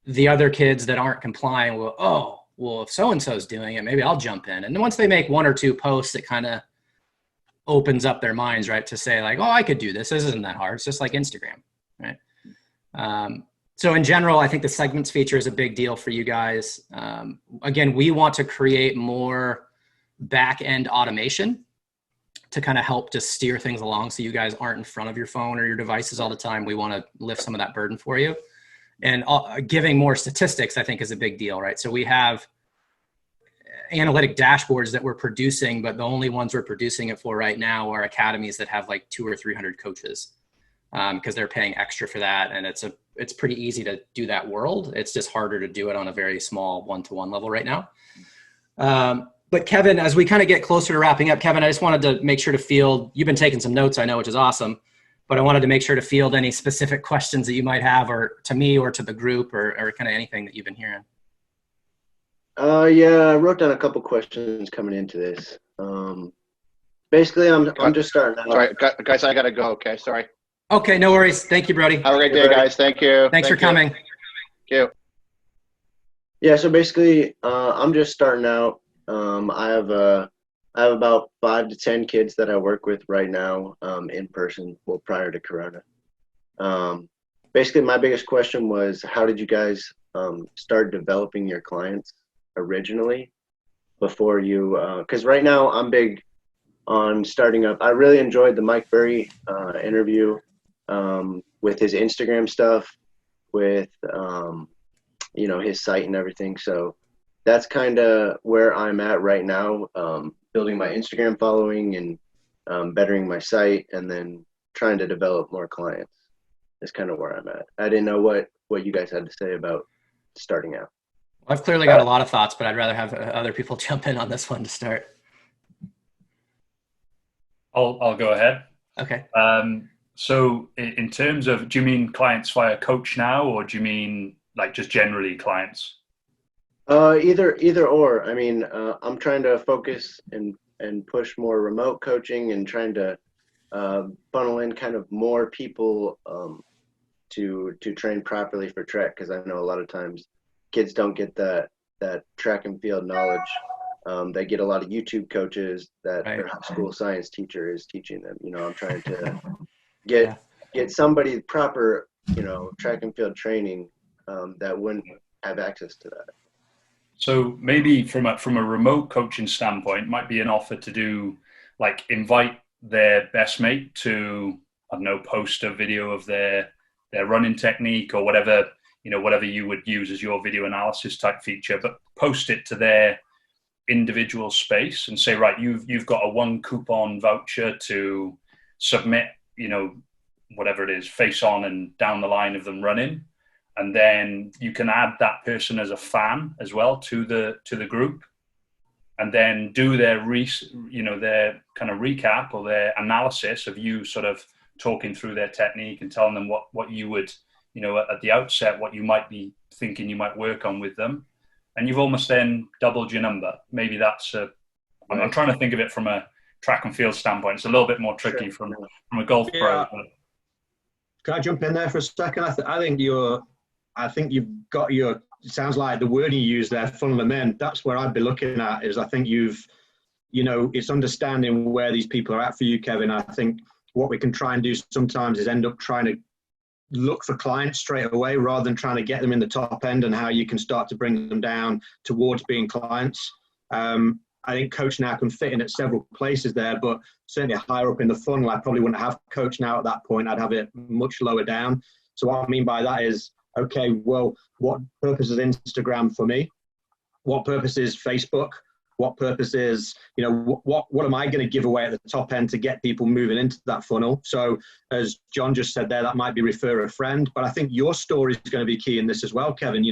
the other kids that aren't complying will, oh, well, if so-and-so's doing it, maybe I'll jump in. And then once they make one or two posts, it kind of opens up their minds, right? To say like, oh, I could do this. This isn't that hard. It's just like Instagram, right? So in general, I think the segments feature is a big deal for you guys. Again, we want to create more back-end automation to kind of help to steer things along so you guys aren't in front of your phone or your devices all the time. We want to lift some of that burden for you. And giving more statistics, I think, is a big deal, right? So we have analytic dashboards that we're producing, but the only ones we're producing it for right now are academies that have like 200 or 300 coaches, because they're paying extra for that. And it's pretty easy to do that world. It's just harder to do it on a very small one-to-one level right now. But Kevin, as we kind of get closer to wrapping up, Kevin, I just wanted to make sure to field, you've been taking some notes, I know, which is awesome, but I wanted to make sure to field any specific questions that you might have, or to me or to the group, or kind of anything that you've been hearing. Yeah, I wrote down a couple questions coming into this. Basically, I'm just starting out. Sorry, guys, I gotta go. Okay, sorry. Okay, no worries. Thank you, Brody. Have a great day, guys. Thank you. Thanks for coming. Thank you. Yeah, so basically, I'm just starting out. I have about 5 to 10 kids that I work with right now, in person, well, prior to Corona. Basically, my biggest question was, how did you guys start developing your clients originally before you, because right now I'm big on starting up. I really enjoyed the Mike Burry interview with his Instagram stuff, with his site and everything. So that's kind of where I'm at right now, building my Instagram following and bettering my site, and then trying to develop more clients is kind of where I'm at. I didn't know what you guys had to say about starting out. I've clearly got a lot of thoughts, but I'd rather have other people jump in on this one to start. I'll go ahead. Okay. So in terms of, do you mean clients via CoachNow, or do you mean like just generally clients? Either or. I mean, I'm trying to focus and push more remote coaching, and trying to funnel in kind of more people to train properly for track, because I know a lot of times kids don't get that track and field knowledge. They get a lot of YouTube coaches that their high school science teacher is teaching them. I'm trying to get somebody proper, track and field training that wouldn't have access to that. So maybe from a remote coaching standpoint, might be an offer to do, like, invite their best mate to, I don't know, post a video of their running technique or whatever, whatever you would use as your video analysis type feature, but post it to their individual space and say, right, you've got a 1 coupon voucher to submit, whatever it is, face on and down the line of them running. And then you can add that person as a fan as well to the group, and then do their kind of recap or their analysis of you sort of talking through their technique and telling them what you would, at the outset, what you might be thinking you might work on with them. And you've almost then doubled your number. Maybe that's I'm trying to think of it from a track and field standpoint. It's a little bit more tricky from a golf pro. Can I jump in there for a second? I think you've got it sounds like the word you use there, funnel them in. That's where I'd be looking at, is I think it's understanding where these people are at for you, Kevin. I think what we can try and do sometimes is end up trying to look for clients straight away, rather than trying to get them in the top end, and how you can start to bring them down towards being clients. I think CoachNow can fit in at several places there, but certainly higher up in the funnel, I probably wouldn't have CoachNow at that point. I'd have it much lower down. So what I mean by that is, okay, well, what purpose is Instagram for me? What purpose is Facebook? What purpose is, what am I going to give away at the top end to get people moving into that funnel? So as John just said there, that might be refer a friend, but I think your story is going to be key in this as well, Kevin.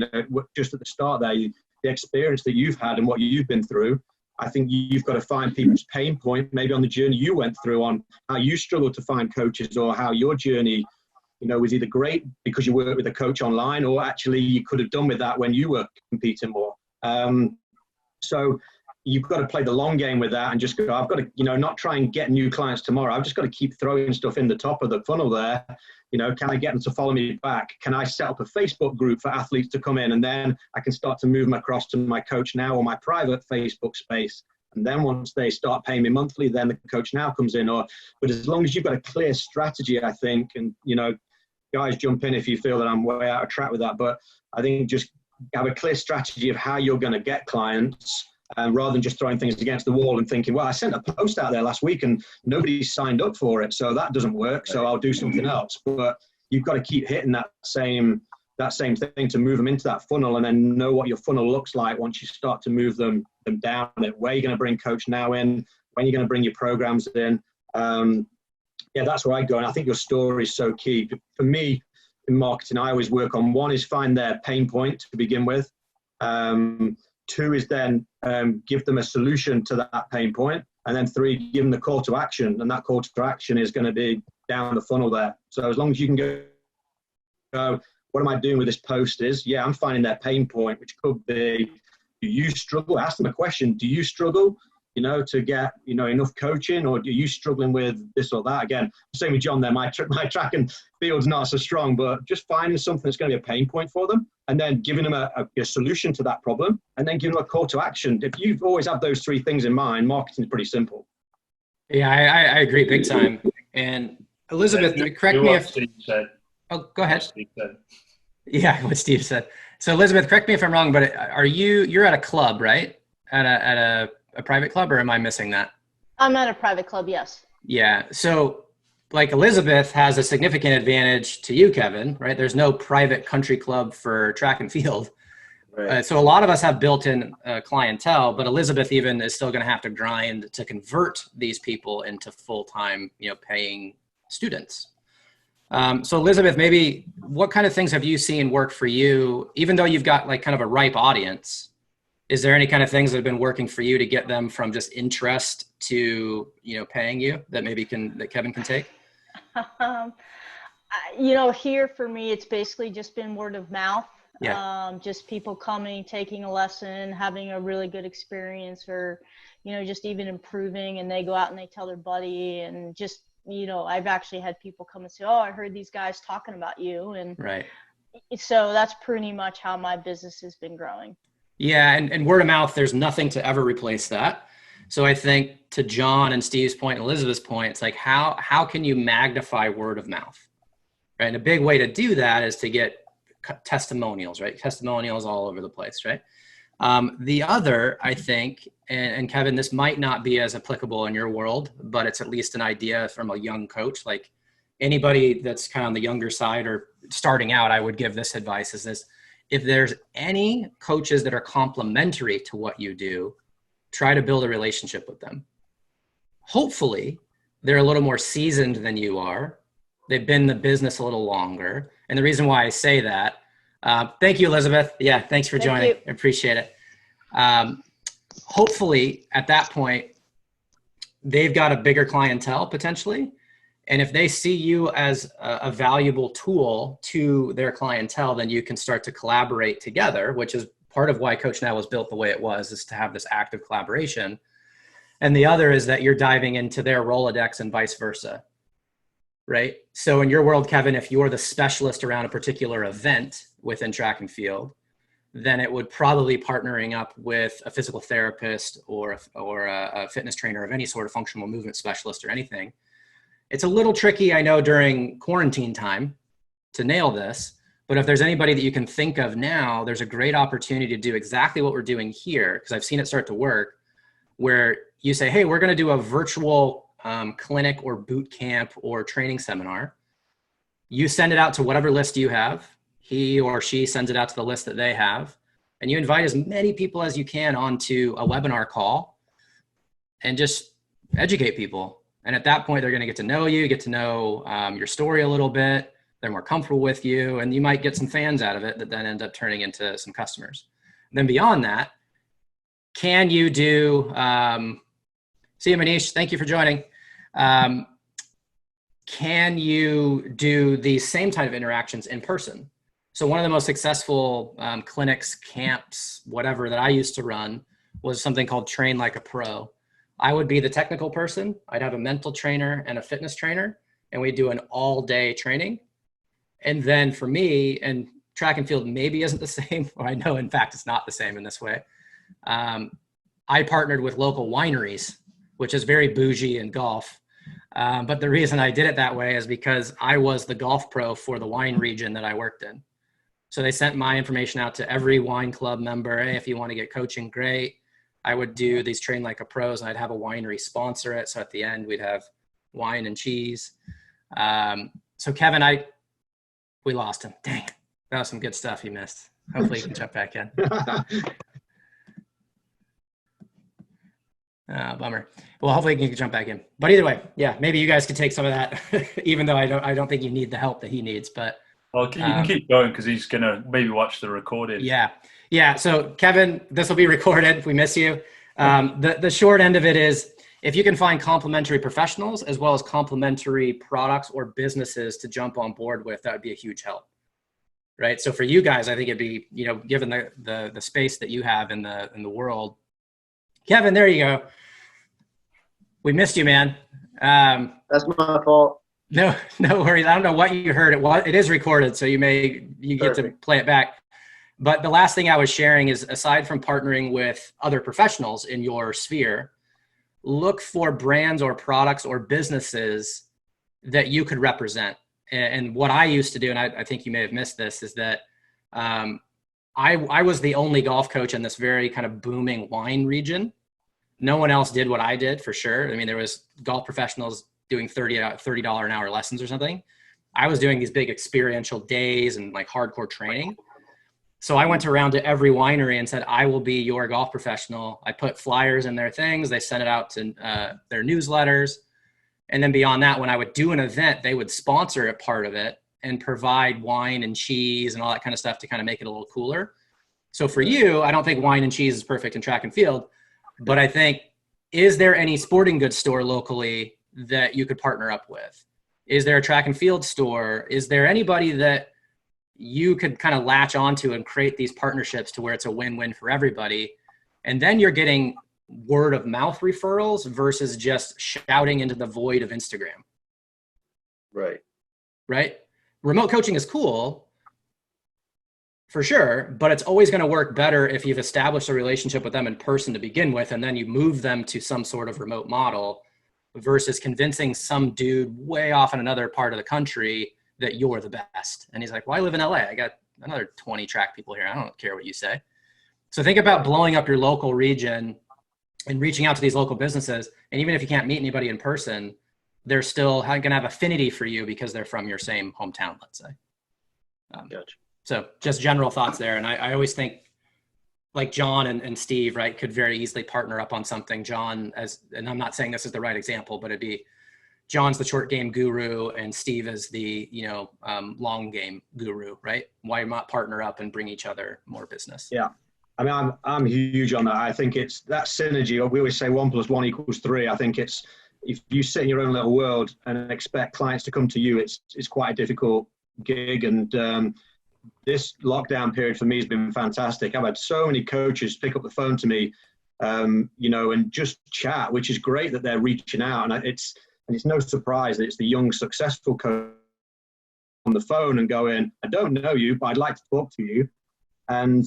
Just at the start there, the experience that you've had and what you've been through, I think you've got to find people's pain point, maybe on the journey you went through, on how you struggled to find coaches, or how your journey was either great because you worked with a coach online, or actually you could have done with that when you were competing more. So you've got to play the long game with that, and just go, I've got to, not try and get new clients tomorrow. I've just got to keep throwing stuff in the top of the funnel there. Can I get them to follow me back? Can I set up a Facebook group for athletes to come in, and then I can start to move them across to my CoachNow or my private Facebook space. And then once they start paying me monthly, then the CoachNow comes in. But as long as you've got a clear strategy, I think, and, guys, jump in if you feel that I'm way out of track with that. But I think just have a clear strategy of how you're going to get clients, rather than just throwing things against the wall and thinking, well, I sent a post out there last week and nobody signed up for it, so that doesn't work, so I'll do something else. But you've got to keep hitting that same that same thing to move them into that funnel, and then know what your funnel looks like once you start to move them down it. Where you're going to bring CoachNow in, when you're going to bring your programs in. Yeah, that's where I go. And I think your story is so key. For me, in marketing, I always work on, one is find their pain point to begin with. Two is then give them a solution to that pain point. And then three, give them the call to action. And that call to action is going to be down the funnel there. So as long as you can go, what am I doing with this post is, yeah, I'm finding their pain point, which could be, do you struggle? Ask them a question. Do you struggle, to get, enough coaching, or are you struggling with this or that? Again, same with John there, my track and field's not so strong, but just finding something that's going to be a pain point for them, and then giving them a solution to that problem, and then giving them a call to action. If you always have those three things in mind, marketing is pretty simple. Yeah, I agree big time. And Elizabeth, correct me if Steve said. Oh, go ahead. Steve said. Yeah, what Steve said. So Elizabeth, correct me if I'm wrong, but you're at a club, right? At a private club, or am I missing that? I'm at a private club, yes. Yeah. So like Elizabeth has a significant advantage to you, Kevin, right? There's no private country club for track and field. Right. So a lot of us have built-in clientele, but Elizabeth even is still going to have to grind to convert these people into full-time, paying students. So Elizabeth, maybe what kind of things have you seen work for you, even though you've got like kind of a ripe audience? Is there any kind of things that have been working for you to get them from just interest to, paying you that that Kevin can take? Here for me, it's basically just been word of mouth. Yeah. Just people coming, taking a lesson, having a really good experience, or, just even improving, and they go out and they tell their buddy, and just, I've actually had people come and say, oh, I heard these guys talking about you. And right. So that's pretty much how my business has been growing. Yeah. And word of mouth, there's nothing to ever replace that. So I think to John and Steve's point and Elizabeth's point, it's like, how can you magnify word of mouth? Right. And a big way to do that is to get testimonials, right? Testimonials all over the place, right? The other, I think, and Kevin, this might not be as applicable in your world, but it's at least an idea from a young coach. Like anybody that's kind of on the younger side or starting out, I would give this advice is this: if there's any coaches that are complementary to what you do, try to build a relationship with them. Hopefully, they're a little more seasoned than you are. They've been in the business a little longer. And the reason why I say that, thank you, Elizabeth. Yeah, thanks for joining. I appreciate it. Hopefully, at that point, they've got a bigger clientele potentially. And if they see you as a valuable tool to their clientele, then you can start to collaborate together, which is part of why CoachNow was built the way it was, is to have this active collaboration. And the other is that you're diving into their Rolodex and vice versa, right? So in your world, Kevin, if you're the specialist around a particular event within track and field, then it would probably partnering up with a physical therapist or a fitness trainer of any sort of functional movement specialist or anything. It's a little tricky, I know, during quarantine time to nail this, but if there's anybody that you can think of now, there's a great opportunity to do exactly what we're doing here, because I've seen it start to work, where you say, hey, we're going to do a virtual clinic or boot camp or training seminar. You send it out to whatever list you have. He or she sends it out to the list that they have. And you invite as many people as you can onto a webinar call and just educate people. And at that point, they're going to get to know you, get to know your story a little bit. They're more comfortable with you, and you might get some fans out of it that then end up turning into some customers. Then beyond that, can you do, see you, Manish, thank you for joining. Can you do the same type of interactions in person? So one of the most successful clinics, camps, whatever that I used to run was something called Train Like a Pro. I would be the technical person. I'd have a mental trainer and a fitness trainer, and we'd do an all-day training. And then for me, and track and field maybe isn't the same, or I know in fact it's not the same in this way. I partnered with local wineries, which is very bougie in golf. But the reason I did it that way is because I was the golf pro for the wine region that I worked in. So they sent my information out to every wine club member. Hey, if you want to get coaching, great. I would do these Train Like a Pros, and I'd have a winery sponsor it. So at the end, we'd have wine and cheese. So Kevin, we lost him. Dang. That was some good stuff he missed. Hopefully he can jump back in. Bummer. Well, hopefully he can jump back in. But either way, yeah, maybe you guys could take some of that, even though I don't think you need the help that he needs. But well, you can keep going because he's gonna maybe watch the recording. Yeah. So Kevin, this will be recorded. We miss you. The short end of it is, if you can find complementary professionals as well as complementary products or businesses to jump on board with, that would be a huge help. Right. So for you guys, I think it'd be, given the space that you have in the world. Kevin, there you go. We missed you, man. That's my fault. No worries. I don't know what you heard. It is recorded, so you get to play it back. But the last thing I was sharing is, aside from partnering with other professionals in your sphere, look for brands or products or businesses that you could represent. And what I used to do, and I think you may have missed this, is that I was the only golf coach in this very kind of booming wine region. No one else did what I did, for sure. I mean, there was golf professionals doing $30 an hour lessons or something. I was doing these big experiential days and like hardcore training. So I went around to every winery and said, I will be your golf professional. I put flyers in their things. They sent it out to their newsletters. And then beyond that, when I would do an event, they would sponsor a part of it and provide wine and cheese and all that kind of stuff to kind of make it a little cooler. So for you, I don't think wine and cheese is perfect in track and field, but I think, is there any sporting goods store locally that you could partner up with? Is there a track and field store? Is there anybody that you could kind of latch onto and create these partnerships to where it's a win-win for everybody? And then you're getting word of mouth referrals versus just shouting into the void of Instagram. Right. Remote coaching is cool for sure, but it's always going to work better if you've established a relationship with them in person to begin with, and then you move them to some sort of remote model, versus convincing some dude way off in another part of the country that you're the best. And he's like, well, I live in LA. I got another 20 track people here. I don't care what you say. So think about blowing up your local region and reaching out to these local businesses. And even if you can't meet anybody in person, they're still going to have affinity for you because they're from your same hometown, let's say. Gotcha. So just general thoughts there. And I always think, like John and Steve, right, could very easily partner up on something. John, and I'm not saying this is the right example, but it'd be John's the short game guru and Steve is the, long game guru, right? Why not partner up and bring each other more business? Yeah. I mean, I'm huge on that. I think it's that synergy. We always say 1 + 1 = 3. I think it's, if you sit in your own little world and expect clients to come to you, it's quite a difficult gig. And this lockdown period for me has been fantastic. I've had so many coaches pick up the phone to me, and just chat, which is great that they're reaching out. And it's no surprise that it's the young, successful coach on the phone and going, I don't know you, but I'd like to talk to you. And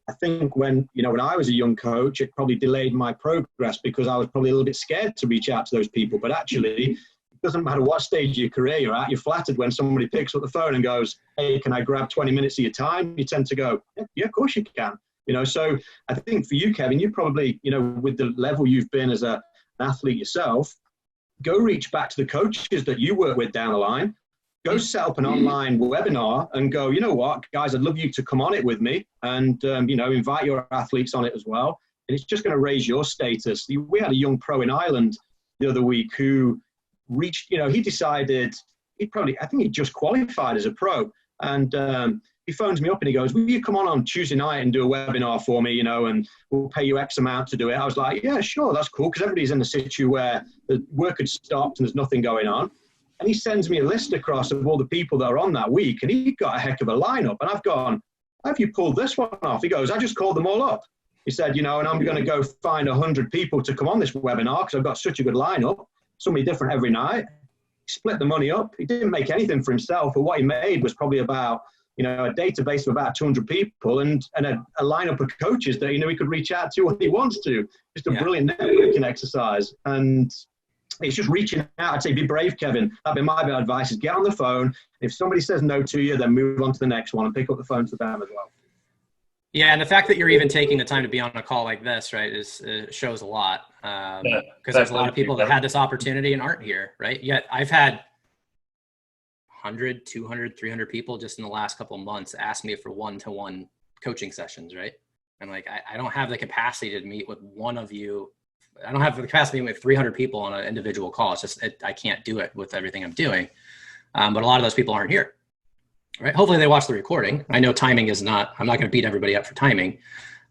I think when I was a young coach, it probably delayed my progress because I was probably a little bit scared to reach out to those people. But actually, it doesn't matter what stage of your career you're at, you're flattered when somebody picks up the phone and goes, hey, can I grab 20 minutes of your time? You tend to go, yeah, of course you can. So I think for you, Kevin, you probably, with the level you've been as an athlete yourself, go reach back to the coaches that you work with down the line. Go set up an online webinar and go, you know what, guys, I'd love you to come on it with me and, invite your athletes on it as well. And it's just going to raise your status. We had a young pro in Ireland the other week who reached, he decided I think he just qualified as a pro. And he phones me up and he goes, will you come on Tuesday night and do a webinar for me, and we'll pay you X amount to do it. I was like, yeah, sure, that's cool. Because everybody's in a situ where the work had stopped and there's nothing going on. And he sends me a list across of all the people that are on that week. And he got a heck of a lineup. And I've gone, how have you pulled this one off? He goes, I just called them all up. He said, and I'm going to go find 100 people to come on this webinar because I've got such a good lineup, somebody different every night. He split the money up. He didn't make anything for himself, but what he made was probably about, a database of about 200 people and a lineup of coaches that, he could reach out to when he wants to. Just a brilliant networking exercise. And it's just reaching out. I'd say be brave, Kevin. That'd be my bit of advice, is get on the phone. If somebody says no to you, then move on to the next one and pick up the phone to them as well. Yeah, and the fact that you're even taking the time to be on a call like this, right, shows a lot. Because there's a lot of people that had this opportunity and aren't here, right? Yet I've had 100, 200, 300 people just in the last couple of months ask me for one-to-one coaching sessions, right? And like, I don't have the capacity to meet with one of you. I don't have the capacity to meet with 300 people on an individual call. It's just, I can't do it with everything I'm doing. But a lot of those people aren't here, right? Hopefully they watch the recording. I know timing is not, I'm not going to beat everybody up for timing,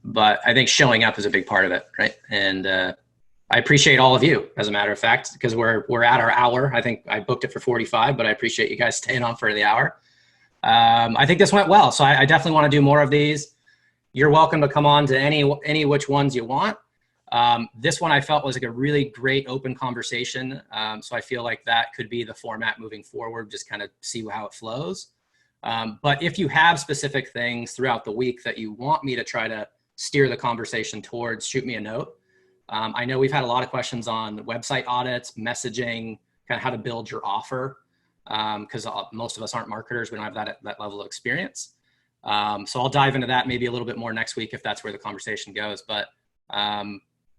but I think showing up is a big part of it, right? And I appreciate all of you, as a matter of fact, because we're at our hour. I think I booked it for 45, but I appreciate you guys staying on for the hour. I think this went well, so I definitely want to do more of these. You're welcome to come on to any which ones you want. This one I felt was like a really great open conversation. So I feel like that could be the format moving forward, just kind of see how it flows. But if you have specific things throughout the week that you want me to try to steer the conversation towards, shoot me a note. I know we've had a lot of questions on website audits, messaging, kind of how to build your offer, because most of us aren't marketers. We don't have that level of experience. So I'll dive into that maybe a little bit more next week if that's where the conversation goes. But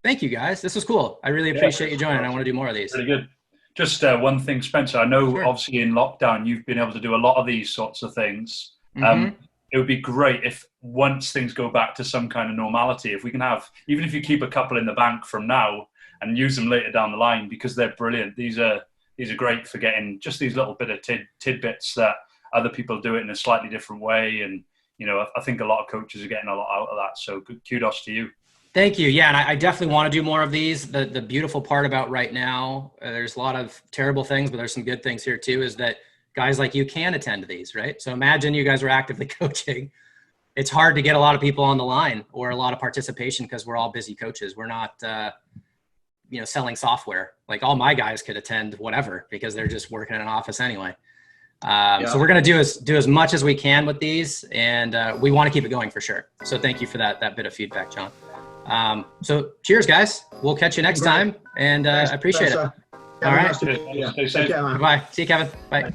thank you, guys. This was cool. I really appreciate you joining. I want to do more of these. Really good. Just one thing, Spencer. I know obviously in lockdown you've been able to do a lot of these sorts of things. It would be great if once things go back to some kind of normality, if we can have, even if you keep a couple in the bank from now and use them later down the line, because they're brilliant. These are great for getting just these little bit of tidbits that other people do it in a slightly different way. And, you know, I think a lot of coaches are getting a lot out of that. So kudos to you. Thank you. Yeah, and I definitely want to do more of these. The beautiful part about right now, there's a lot of terrible things, but there's some good things here too, is that guys like you can attend to these, right? So imagine you guys are actively coaching. It's hard to get a lot of people on the line or a lot of participation because we're all busy coaches. We're not, selling software. Like all my guys could attend whatever because they're just working in an office anyway. So we're going to do as much as we can with these, and we want to keep it going for sure. So thank you for that bit of feedback, John. So cheers, guys. We'll catch you next time, and I appreciate it. All right. Stay safe. Bye. Bye. See you, Kevin. Bye.